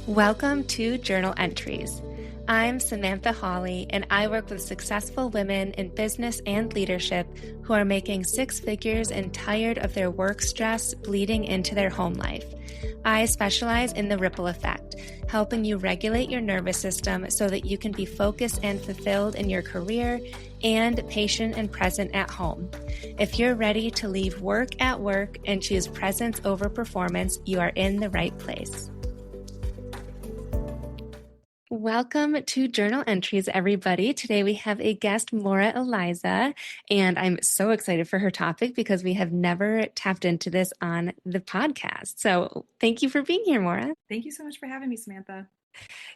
Welcome to Journal Entries. I'm Samantha Hawley, and I work with successful women in business and leadership who are making six figures and tired of their work stress bleeding into their home life. I specialize in the ripple effect, helping you regulate your nervous system so that you can be focused and fulfilled in your career and patient and present at home. If you're ready to leave work at work and choose presence over performance, you are in the right place. Welcome to Journal Entries, everybody. Today we have a guest, Maura Eliza, and I'm so excited for her topic because we have never tapped into this on the podcast. So thank you for being here, Maura. Thank you so much for having me, Samantha.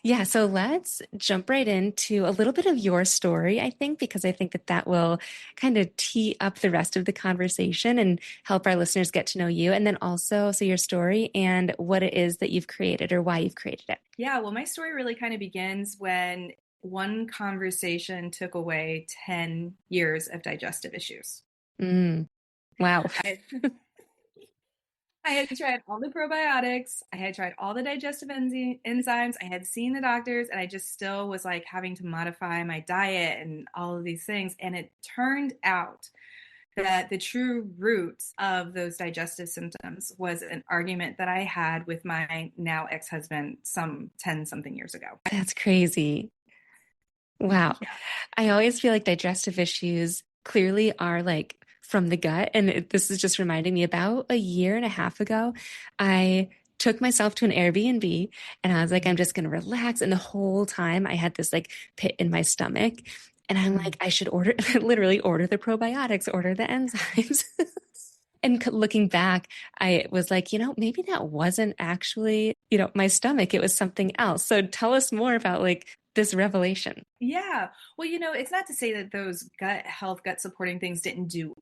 Yeah, so let's jump right into a little bit of your story, I think, because I think that will kind of tee up the rest of the conversation and help our listeners get to know you. And then also, so your story and what it is that you've created or why you've created it. Yeah, well, my story really kind of begins when one conversation took away 10 years of digestive issues. Wow. I had tried all the probiotics. I had tried all the digestive enzymes. I had seen the doctors, and I just still was like having to modify my diet and all of these things. And it turned out that the true roots of those digestive symptoms was an argument that I had with my now ex-husband some 10 something years ago. That's crazy. Wow. Yeah. I always feel like digestive issues clearly are like from the gut. And this is just reminding me about a year and a half ago, I took myself to an Airbnb and I was like, I'm just going to relax. And the whole time I had this like pit in my stomach. And I'm like, I should literally order the probiotics, order the enzymes. And looking back, I was like, maybe that wasn't actually, my stomach. It was something else. So tell us more about like this revelation. Yeah. Well, it's not to say that those gut health, gut supporting things didn't do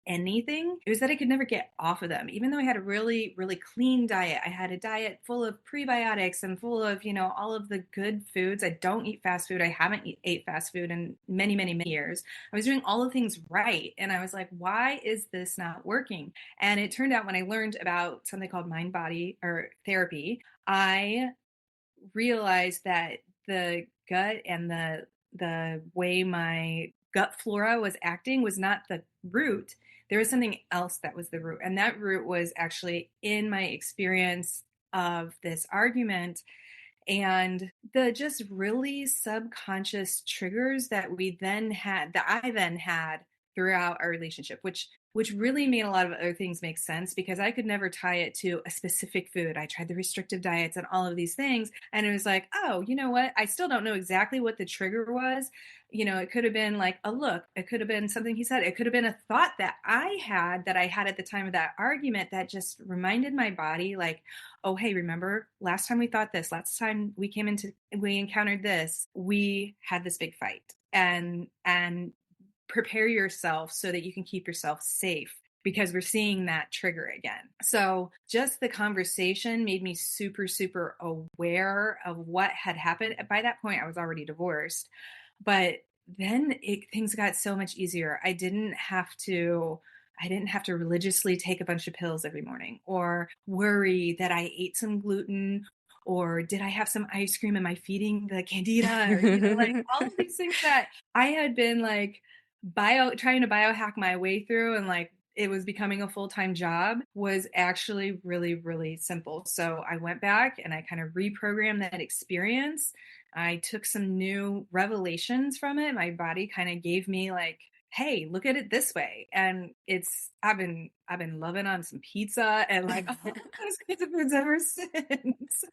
anything. It was that I could never get off of them. Even though I had a really, really clean diet, I had a diet full of prebiotics and full of, all of the good foods. I don't eat fast food. I haven't ate fast food in many, many, many years. I was doing all the things right. And I was like, why is this not working? And it turned out when I learned about something called mind body or therapy, I realized that the gut and the way my gut flora was acting was not the root. There was something else that was the root, and that root was actually in my experience of this argument and the just really subconscious triggers that I then had throughout our relationship, which really made a lot of other things make sense because I could never tie it to a specific food. I tried the restrictive diets and all of these things, and it was like, oh, you know what? I still don't know exactly what the trigger was. It could have been like a look. It could have been something he said. It could have been a thought that I had at the time of that argument that just reminded my body like, oh, hey, remember last time we thought this, last time we encountered this, we had this big fight, and prepare yourself so that you can keep yourself safe because we're seeing that trigger again. So just the conversation made me super, super aware of what had happened. By that point, I was already divorced, but then things got so much easier. I didn't have to religiously take a bunch of pills every morning or worry that I ate some gluten or did I have some ice cream? Am I feeding the candida? Or, like all of these things that I had been like trying to biohack my way through and like it was becoming a full-time job was actually really, really simple. So I went back and I kind of reprogrammed that experience. I took some new revelations from it. My body kind of gave me like, hey, look at it this way. And I've been loving on some pizza and like all those kinds of foods ever since.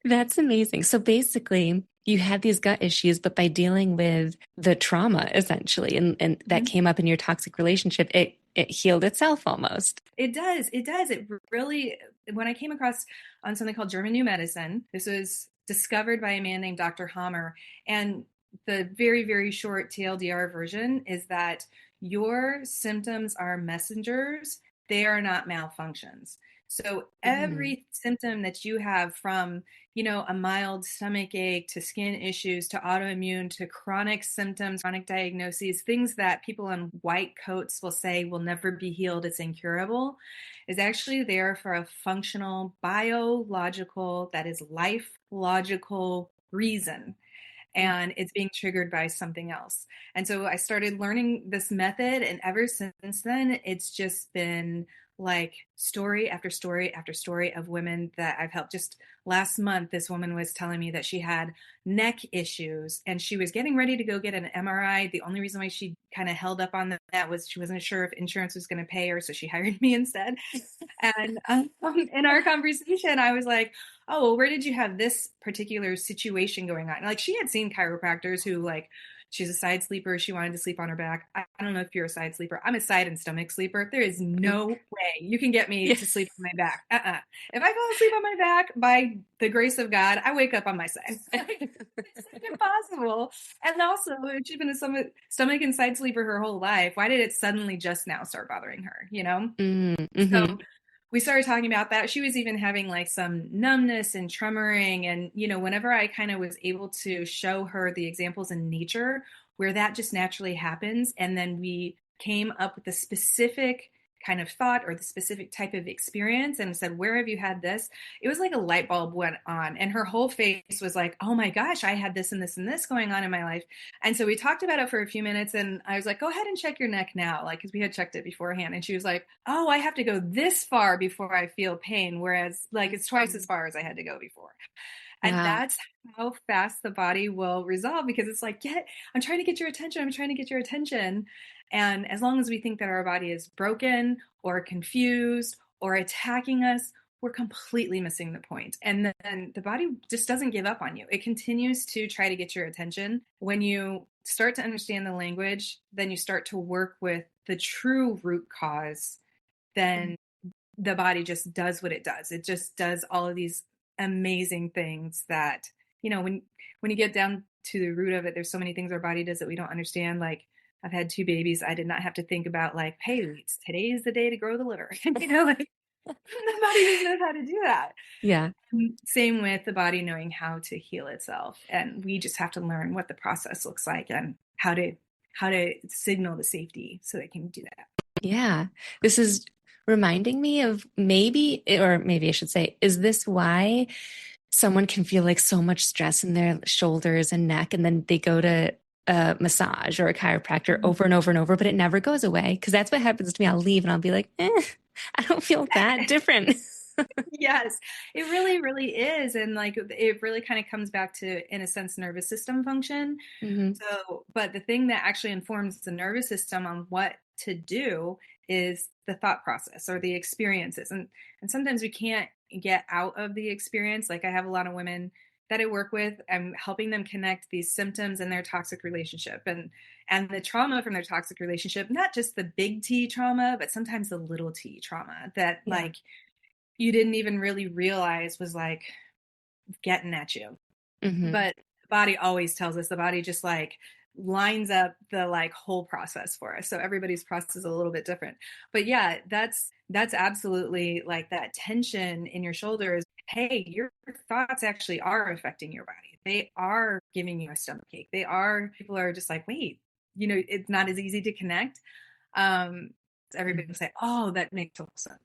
That's amazing. So basically, you had these gut issues, but by dealing with the trauma essentially, and that came up in your toxic relationship, it healed itself almost. It does. It really, when I came across on something called German New Medicine, this was discovered by a man named Dr. Hammer. And the very, very short TLDR version is that your symptoms are messengers. They are not malfunctions. So every symptom that you have from, a mild stomach ache to skin issues to autoimmune to chronic symptoms, chronic diagnoses, things that people in white coats will say will never be healed, it's incurable. is actually there for a functional, biological, that is life logical reason, and it's being triggered by something else. And so I started learning this method, and ever since then, it's just been like story after story after story of women that I've helped. Just last month, this woman was telling me that she had neck issues and she was getting ready to go get an MRI. The only reason why she kind of held up on that was she wasn't sure if insurance was going to pay her, so she hired me instead. And in our conversation, I was like, oh, well, where did you have this particular situation going on? Like, she had seen chiropractors who, like, she's a side sleeper. She wanted to sleep on her back. I don't know if you're a side sleeper. I'm a side and stomach sleeper. There is no way you can get me Yeah. to sleep on my back. If I fall asleep on my back, by the grace of God, I wake up on my side. It's like impossible. And also, if she's been a stomach and side sleeper her whole life, why did it suddenly just now start bothering her, you know? Mm-hmm. So we started talking about that. She was even having like some numbness and tremoring. And, you know, whenever I kind of was able to show her the examples in nature where that just naturally happens, and then we came up with the specific kind of thought or the specific type of experience and said, where have you had this? It was like a light bulb went on, and her whole face was like, oh my gosh, I had this and this and this going on in my life. And so we talked about it for a few minutes, and I was like, go ahead and check your neck now, like, because we had checked it beforehand. And she was like, oh, I have to go this far before I feel pain, whereas like it's twice as far as I had to go before. And Wow. that's how fast the body will resolve, because it's like, I'm trying to get your attention. I'm trying to get your attention. And as long as we think that our body is broken or confused or attacking us, we're completely missing the point. And then the body just doesn't give up on you. It continues to try to get your attention. When you start to understand the language, then you start to work with the true root cause, then the body just does what it does. It just does all of these amazing things that, you know, when you get down to the root of it, there's so many things our body does that we don't understand. Like, I've had two babies. I did not have to think about like, hey, today is the day to grow the liver. You know, like the body just knows how to do that. Yeah. Same with the body knowing how to heal itself. And we just have to learn what the process looks like and how to signal the safety so they can do that. Yeah. This is reminding me of maybe, or maybe I should say, is this why someone can feel like so much stress in their shoulders and neck, and then they go to a massage or a chiropractor over and over and over, but it never goes away? Because that's what happens to me. I'll leave and I'll be like, I don't feel that different. Yes, it really, really is. And like it really kind of comes back to, in a sense, nervous system function. Hmm. So, but the thing that actually informs the nervous system on what to do is the thought process or the experiences. And sometimes we can't get out of the experience. Like, I have a lot of women that I work with. I'm helping them connect these symptoms and their toxic relationship and the trauma from their toxic relationship, not just the big T trauma, but sometimes the little T trauma that Yeah. like you didn't even really realize was like getting at you. Hmm. But the body always tells us. The body just like lines up the like whole process for us. So everybody's process is a little bit different. But yeah, that's absolutely like that tension in your shoulders. Hey, your thoughts actually are affecting your body. They are giving you a stomach ache. People are just like, wait, you know, it's not as easy to connect. Um, Everybody will say, oh, that makes total sense.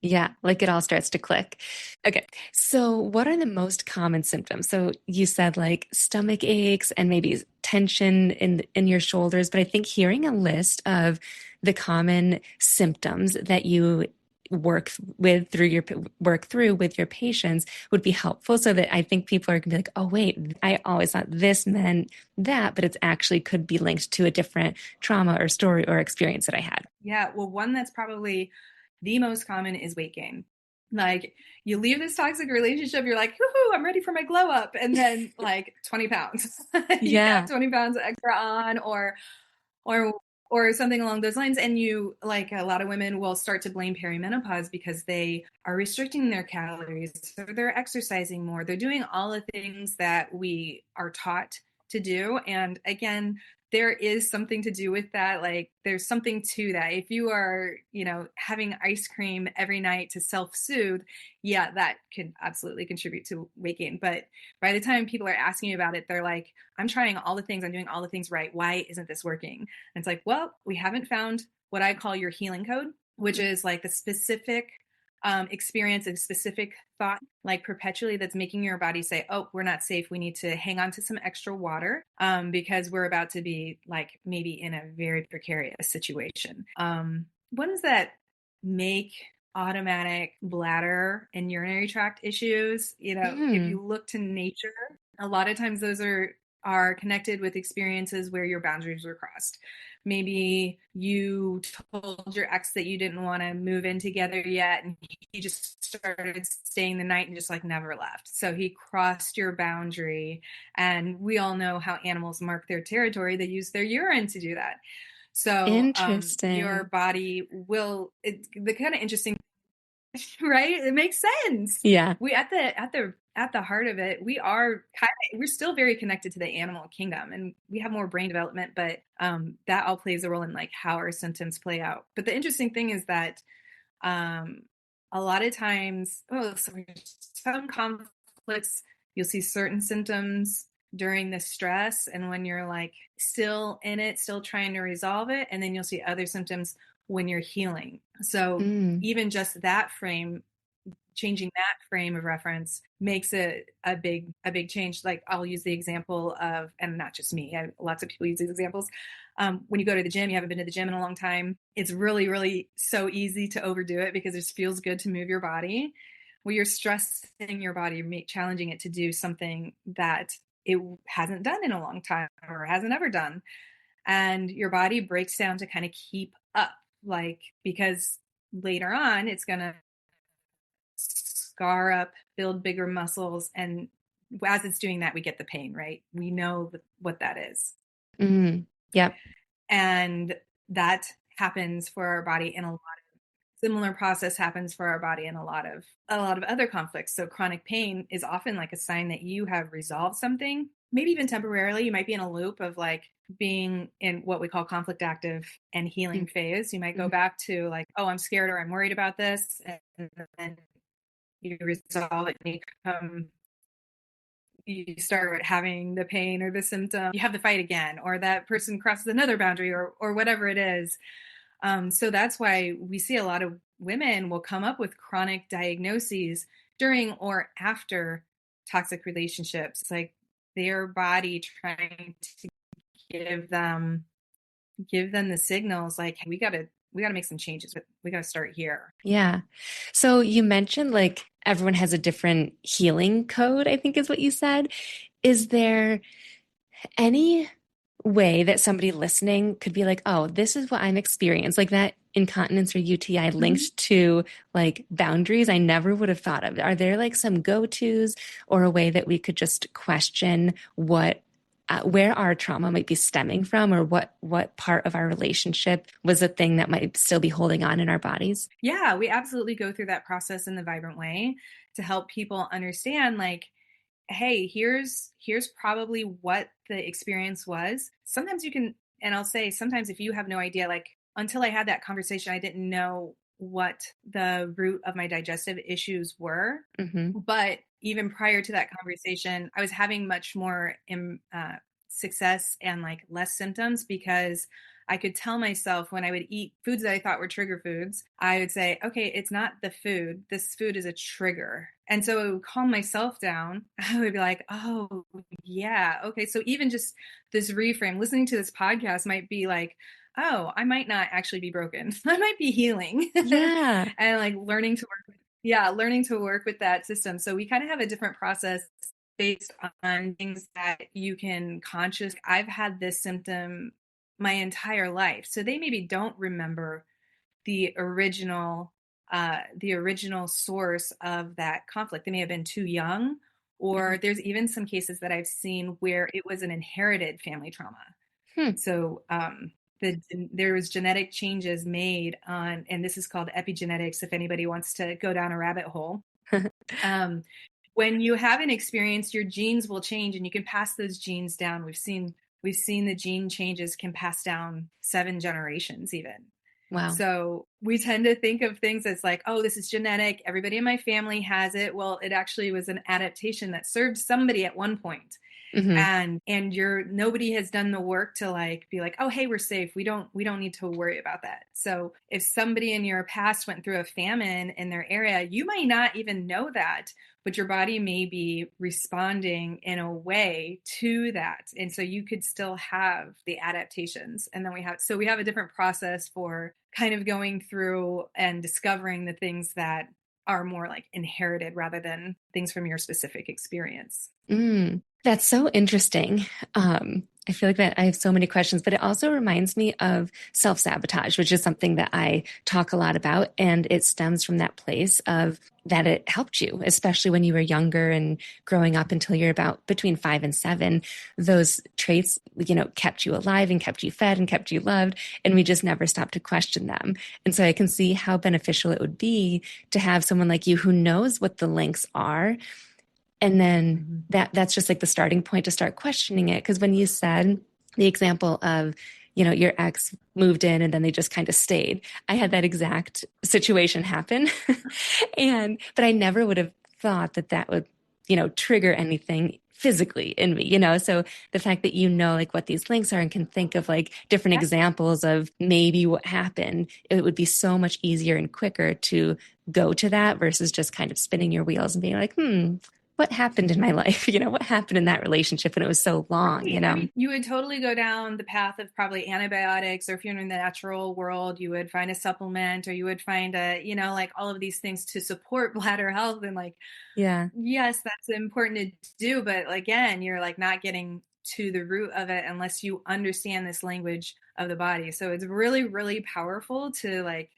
Yeah, like it all starts to click. Okay, so what are the most common symptoms? So you said like stomach aches and maybe tension in your shoulders, but I think hearing a list of the common symptoms that you work through with your patients would be helpful, so that I think people are gonna be like, oh wait, I always thought this meant that, but it's actually could be linked to a different trauma or story or experience that I had. Yeah, well, one that's probably the most common is weight gain. Like, you leave this toxic relationship, you're like, woohoo, I'm ready for my glow up. And then like 20 pounds, you have Yeah. 20 pounds extra on, or, or something along those lines. And you, like, a lot of women will start to blame perimenopause because they are restricting their calories, or they're exercising more. They're doing all the things that we are taught to do. And again, there is something to do with that. Like, there's something to that. If you are, you know, having ice cream every night to self-soothe, yeah, that could absolutely contribute to weight gain. But by the time people are asking you about it, they're like, I'm trying all the things, I'm doing all the things right. Why isn't this working? And it's like, well, we haven't found what I call your healing code, which is like the specific experience a specific thought, like perpetually, that's making your body say, oh, we're not safe. We need to hang on to some extra water because we're about to be like maybe in a very precarious situation. Ones that make automatic bladder and urinary tract issues, if Mm. you look to nature, a lot of times those are connected with experiences where your boundaries were crossed. Maybe you told your ex that you didn't want to move in together yet, and he just started staying the night and just like never left. So he crossed your boundary. And we all know how animals mark their territory. They use their urine to do that. So your Interesting. body will, the kind of interesting, right? It makes sense. Yeah. We at the heart of it, we're still very connected to the animal kingdom, and we have more brain development, but that all plays a role in like how our symptoms play out. But the interesting thing is that um, a lot of times, some conflicts, you'll see certain symptoms during the stress, and when you're like still in it, still trying to resolve it, and then you'll see other symptoms when you're healing. So Mm. even just that frame, changing that frame of reference makes it a big change. Like I'll use the example of, and not just me, lots of people use these examples. When you go to the gym, you haven't been to the gym in a long time, it's really, really so easy to overdo it because it just feels good to move your body. Well, you're stressing your body, you're challenging it to do something that it hasn't done in a long time or hasn't ever done. And your body breaks down to kind of keep up, like, because later on it's going to scar up, build bigger muscles. And as it's doing that, we get the pain, right? We know what that is. Mm. Yep. And that happens for our body in a lot of similar process happens for our body in a lot of other conflicts. So chronic pain is often like a sign that you have resolved something, maybe even temporarily. You might be in a loop of like being in what we call conflict active and healing phase. You might go Mm-hmm. back to like, oh, I'm scared or I'm worried about this. And then you resolve it and you start having the pain or the symptom, you have the fight again, or that person crosses another boundary, or whatever it is. So that's why we see a lot of women will come up with chronic diagnoses during or after toxic relationships. It's like their body trying to give them the signals like, hey, we gotta make some changes. We gotta start here. Yeah. So you mentioned like everyone has a different healing code, I think is what you said. Is there any way that somebody listening could be like, oh, this is what I'm experiencing, like that incontinence or UTI Mhm. linked to like boundaries I never would have thought of? Are there like some go-tos or a way that we could just question where our trauma might be stemming from, or what part of our relationship was a thing that might still be holding on in our bodies? Yeah, we absolutely go through that process in the Vibrant Way to help people understand like, hey, here's probably what the experience was. Sometimes you can, and I'll say sometimes if you have no idea, like until I had that conversation, I didn't know what the root of my digestive issues were. Mm-hmm. But even prior to that conversation, I was having much more success and like less symptoms because I could tell myself when I would eat foods that I thought were trigger foods, I would say, okay, it's not the food. This food is a trigger. And so it would calm myself down. I would be like, oh, yeah. Okay. So even just this reframe, listening to this podcast might be like, oh, I might not actually be broken. I might be healing Yeah. and like learning to work with that system. So we kind of have a different process based on things that you can conscious. I've had this symptom my entire life. So they maybe don't remember the original source of that conflict. They may have been too young, or there's even some cases that I've seen where it was an inherited family trauma. Hmm. So there was genetic changes made on, and this is called epigenetics. If anybody wants to go down a rabbit hole, um, when you have an experience, your genes will change, and you can pass those genes down. We've seen the gene changes can pass down 7 generations even. Wow. So we tend to think of things as like, oh, this is genetic. Everybody in my family has it. Well, it actually was an adaptation that served somebody at one point. Hmm. And you're nobody has done the work to like be like, oh hey, we're safe, we don't need to worry about that. So if somebody in your past went through a famine in their area, you might not even know that, but your body may be responding in a way to that, and so you could still have the adaptations. And then we have a different process for kind of going through and discovering the things that are more like inherited rather than things from your specific experience. That's so interesting. I feel like that I have so many questions, but it also reminds me of self-sabotage, which is something that I talk a lot about. And it stems from that place of that it helped you, especially when you were younger and growing up until you're about between 5 and 7. Those traits, kept you alive and kept you fed and kept you loved. And we just never stopped to question them. And so I can see how beneficial it would be to have someone like you who knows what the links are, and then Mm-hmm. that's just like the starting point to start questioning it. Because when you said the example of, your ex moved in and then they just kind of stayed, I had that exact situation happen. But I never would have thought that that would, trigger anything physically in me. So the fact that like what these links are and can think of like different Yeah. examples of maybe what happened, it would be so much easier and quicker to go to that versus just kind of spinning your wheels and being like, what happened in my life? What happened in that relationship when it was so long, Right. I mean, you would totally go down the path of probably antibiotics, or if you're in the natural world, you would find a supplement, or you would find like all of these things to support bladder health. And like, Yeah. yes, that's important to do. But again, you're like not getting to the root of it unless you understand this language of the body. So it's really, really powerful to like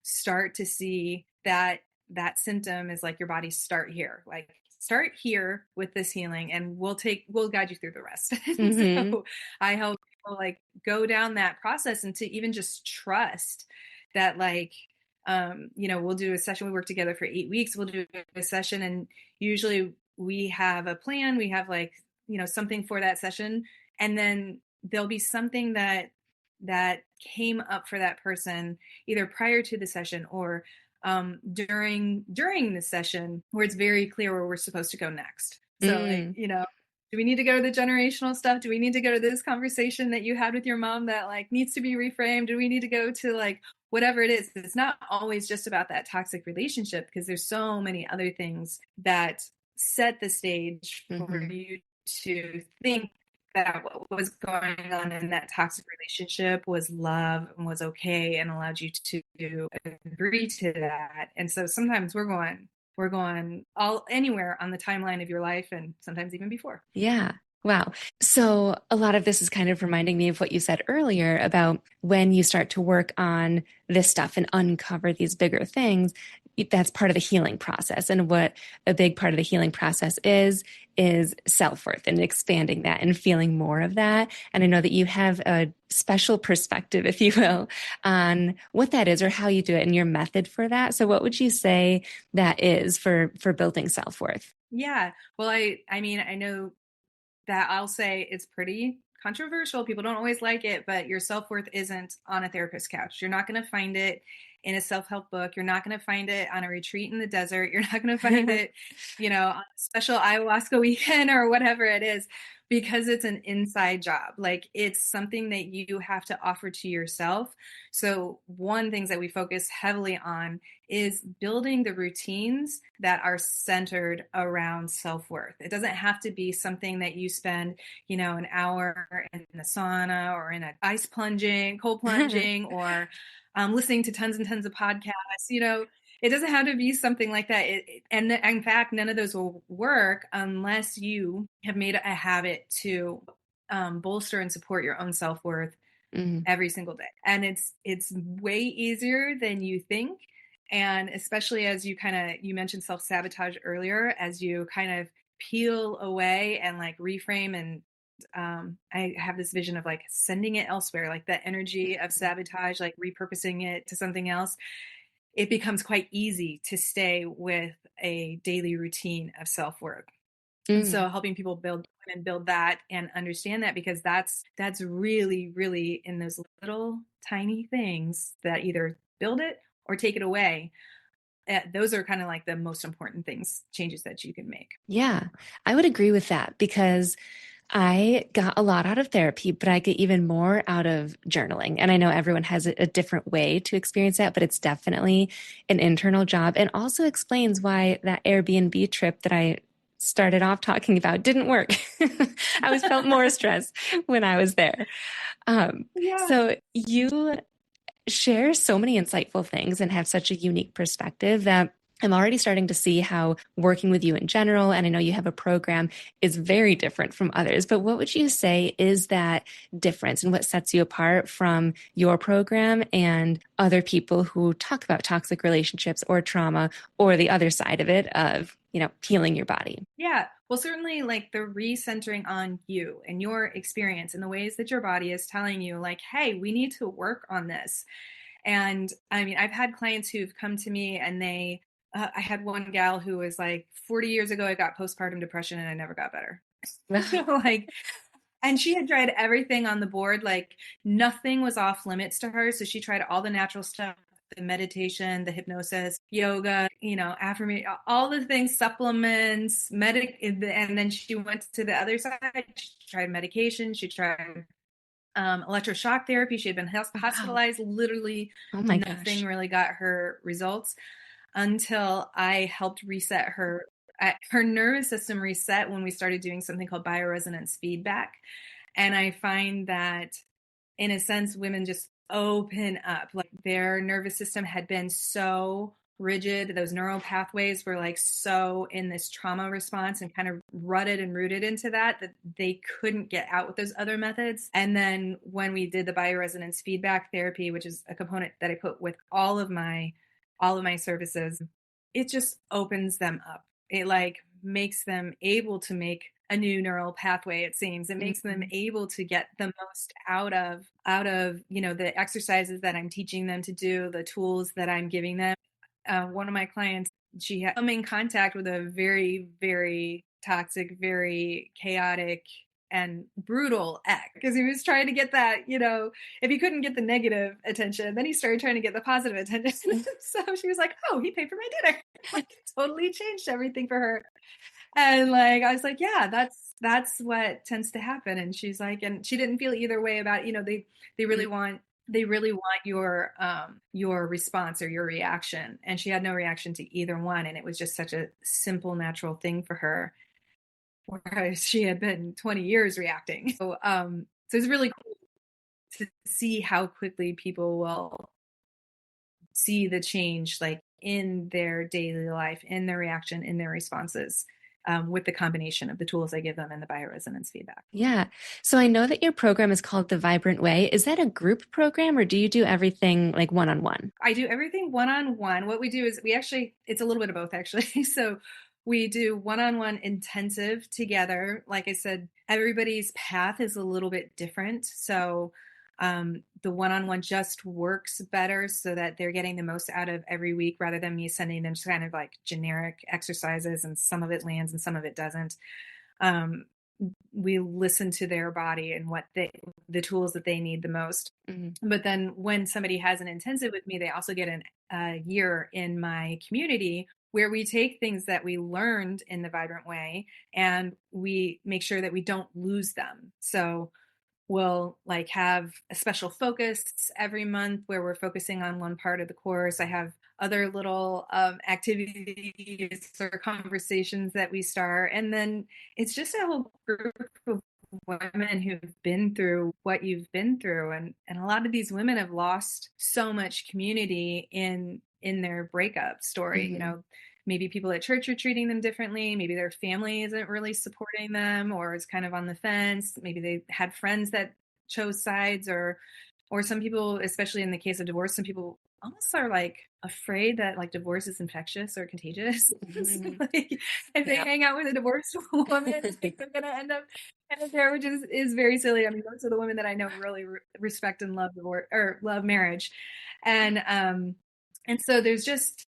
start to see that that symptom is like your body start here with this healing, and we'll guide you through the rest. Hmm. So I help people like go down that process, and to even just trust that like we'll do a session. We work together for 8 weeks. We'll do a session, and usually we have a plan. We have like, something for that session. And then there'll be something that came up for that person either prior to the session or during the session, where it's very clear where we're supposed to go next. So like, Mm. do we need to go to the generational stuff? Do we need to go to this conversation that you had with your mom that like needs to be reframed? Do we need to go to like whatever it is? It's not always just about that toxic relationship, because there's so many other things that set the stage for Hmm. you to think that what was going on in that toxic relationship was love and was okay and allowed you to agree to that. And so sometimes we're going all anywhere on the timeline of your life, and sometimes even before. Yeah. Wow. So a lot of this is kind of reminding me of what you said earlier about when you start to work on this stuff and uncover these bigger things, that's part of the healing process. And what a big part of the healing process is self-worth and expanding that and feeling more of that. And I know that you have a special perspective, if you will, on what that is or how you do it and your method for that. So what would you say that is for building self-worth? Yeah. Well, I mean, I know that I'll say it's pretty controversial. People don't always like it, but your self worth isn't on a therapist's couch. You're not going to find it in a self help book. You're not going to find it on a retreat in the desert. You're not going to find it, on a special ayahuasca weekend or whatever it is, because it's an inside job. Like it's something that you have to offer to yourself. So, one things that we focus heavily on is building the routines that are centered around self-worth. It doesn't have to be something that you spend, an hour in the sauna or in a cold plunging, or listening to tons and tons of podcasts. It doesn't have to be something like that. And in fact, none of those will work unless you have made a habit to bolster and support your own self-worth Mm. every single day. And it's way easier than you think. And especially as you mentioned self-sabotage earlier, as you kind of peel away and like reframe, and I have this vision of like sending it elsewhere, like that energy of sabotage, like repurposing it to something else. It becomes quite easy to stay with a daily routine of self-worth. And Mm. so helping people build that and understand that, because that's really, really in those little tiny things that either build it or take it away. Those are kind of like the most important changes that you can make. Yeah, I would agree with that because I got a lot out of therapy, but I get even more out of journaling. And I know everyone has a different way to experience that, but it's definitely an internal job and also explains why that Airbnb trip that I started off talking about didn't work. I was felt more stressed when I was there. Um, Yeah. so you share so many insightful things and have such a unique perspective that I'm already starting to see how working with you in general, and I know you have a program, is very different from others. But what would you say is that difference and what sets you apart from your program and other people who talk about toxic relationships or trauma or the other side of it of, healing your body? Yeah. Well, certainly like the recentering on you and your experience and the ways that your body is telling you, like, hey, we need to work on this. And I mean, I've had clients who've come to me and I had one gal who was like, 40 years ago, I got postpartum depression and I never got better. Like, and she had tried everything on the board, like nothing was off limits to her. So she tried all the natural stuff, the meditation, the hypnosis, yoga, affirmation, all the things, supplements, and then she went to the other side. She tried medication. She tried electroshock therapy. She had been Wow. hospitalized. Literally Oh my nothing gosh. really got her results until I helped reset her. Her nervous system reset when we started doing something called bioresonance feedback. And I find that, in a sense, women just open up. Like their nervous system had been so rigid. Those neural pathways were like so in this trauma response and kind of rutted and rooted into that they couldn't get out with those other methods. And then when we did the bioresonance feedback therapy, which is a component that I put with all of my services, it just opens them up. It like makes them able to make a new neural pathway. It seems it makes them Mhm. able to get the most out of the exercises that I'm teaching them to do, the tools that I'm giving them. One of my clients, she had come in contact with a very, very toxic, very chaotic and brutal ex, because he was trying to get that, if he couldn't get the negative attention, then he started trying to get the positive attention. So she was like, oh, he paid for my dinner. Like, it totally changed everything for her. And like I was like, yeah, that's what tends to happen. And she's like, and she didn't feel either way about, they really want your response or your reaction. And she had no reaction to either one. And it was just such a simple, natural thing for her, whereas she had been 20 years reacting. So it's really cool to see how quickly people will see the change, like in their daily life, in their reaction, in their responses, with the combination of the tools I give them and the bioresonance feedback. Yeah. So I know that your program is called The Vibrant Way. Is that a group program or do you do everything like one on one? I do everything one on one. What we do is it's a little bit of both actually. So we do one on one intensive together. Like I said, everybody's path is a little bit different. So the one on one just works better so that they're getting the most out of every week rather than me sending them just kind of like generic exercises and some of it lands and some of it doesn't. Um, we listen to their body and the tools that they need the most. Mhm. But then when somebody has an intensive with me, they also get a year in my community where we take things that we learned in the Vibrant Way and we make sure that we don't lose them. So we'll like have a special focus every month where we're focusing on one part of the course. I have other little activities or conversations that we start. And then it's just a whole group of women who've been through what you've been through. And a lot of these women have lost so much community in their breakup story. Mhm. Maybe people at church are treating them differently. Maybe their family isn't really supporting them or is kind of on the fence. Maybe they had friends that chose sides, or some people, especially in the case of divorce, some people almost are like afraid that like divorce is infectious or contagious. So, Mhm. like if they Yeah. hang out with a divorced woman, they're gonna end up there, which is very silly. I mean, most of the women that I know really respect and love divorce or love marriage, and so there's just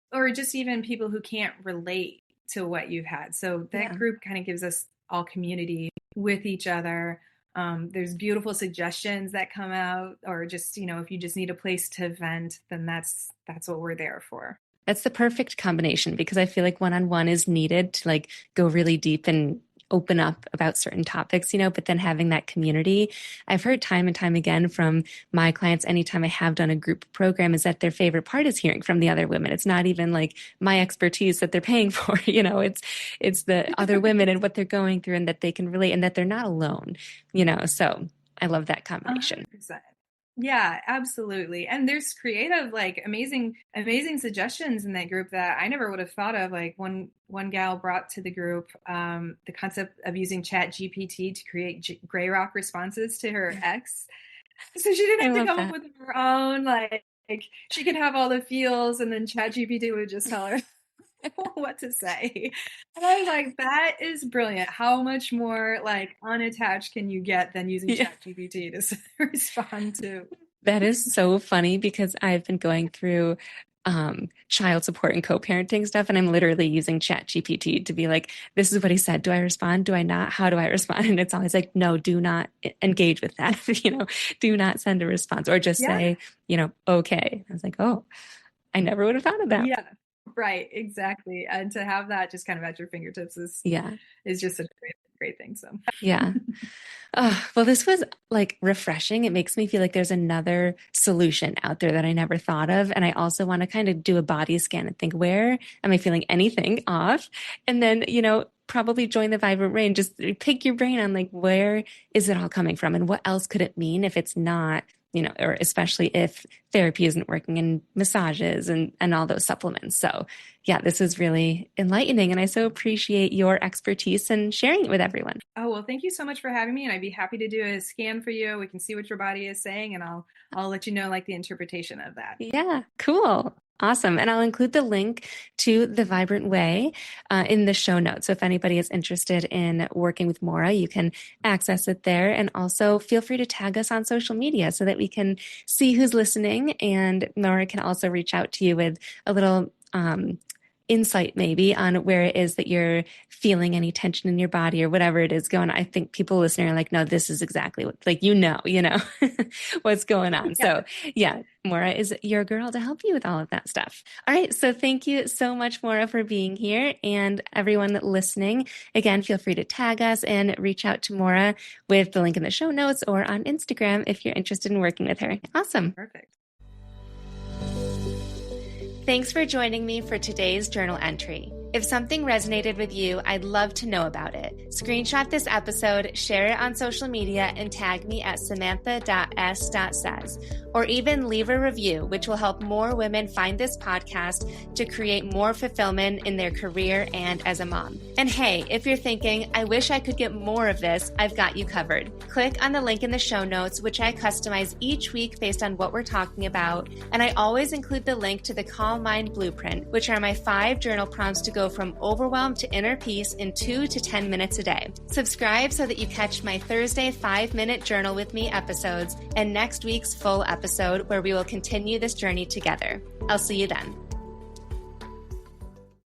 even people who can't relate to what you've had. So that Yeah. group kind of gives us all community with each other. There's beautiful suggestions that come out, or just if you just need a place to vent, then that's what we're there for. That's the perfect combination because I feel like one on one is needed to like go really deep and open up about certain topics, but then having that community, I've heard time and time again from my clients, anytime I have done a group program, is that their favorite part is hearing from the other women. It's not even like my expertise that they're paying for, it's the other women and what they're going through and that they can relate and that they're not alone, so I love that combination. 100%. Yeah, absolutely. And there's creative, like amazing suggestions in that group that I never would have thought of. Like one gal brought to the group the concept of using Chat GPT to create gray rock responses to her ex. So she didn't have to come up with her own, like she could have all the feels and then Chat GPT would just tell her what to say. And I was like, that is brilliant. How much more like unattached can you get than using ChatGPT to respond to? That is so funny because I've been going through child support and co-parenting stuff, and I'm literally using ChatGPT to be like, this is what he said. Do I respond? Do I not? How do I respond? And it's always like, no, do not engage with that. Do not send a response or just say, okay. I was like, oh, I never would have thought of that. Yeah. Right, exactly. And to have that just kind of at your fingertips is just such a great thing. So yeah. Well, this was like refreshing. It makes me feel like there's another solution out there that I never thought of. And I also want to kind of do a body scan and think, where am I feeling anything off? And then, probably join the Vibrant Brain. Just pick your brain on like, where is it all coming from? And what else could it mean if it's not, or especially if therapy isn't working and massages and all those supplements. So yeah, this is really enlightening. And I so appreciate your expertise and sharing it with everyone. Oh, well, thank you so much for having me. And I'd be happy to do a scan for you. We can see what your body is saying and I'll let you know like the interpretation of that. Yeah, cool. Awesome. And I'll include the link to The Vibrant Way in the show notes. So if anybody is interested in working with Maura, you can access it there. And also feel free to tag us on social media so that we can see who's listening. And Maura can also reach out to you with a little insight maybe on where it is that you're feeling any tension in your body or whatever it is going on. I think people listening are like, no, this is exactly what, like, what's going on. Yeah. So yeah, Maura is your girl to help you with all of that stuff. All right. So thank you so much, Maura, for being here. And everyone listening, again, feel free to tag us and reach out to Maura with the link in the show notes or on Instagram if you're interested in working with her. Awesome. Perfect. Thanks for joining me for today's journal entry. If something resonated with you, I'd love to know about it. Screenshot this episode, share it on social media, and tag me at samantha.s.says. Or even leave a review, which will help more women find this podcast to create more fulfillment in their career and as a mom. And hey, if you're thinking, I wish I could get more of this, I've got you covered. Click on the link in the show notes, which I customize each week based on what we're talking about. And I always include the link to the Calm Mind Blueprint, which are my 5 journal prompts to go from overwhelm to inner peace in 2 to 10 minutes a day. Subscribe so that you catch my Thursday 5-minute journal with me episodes and next week's full episode where we will continue this journey together. I'll see you then.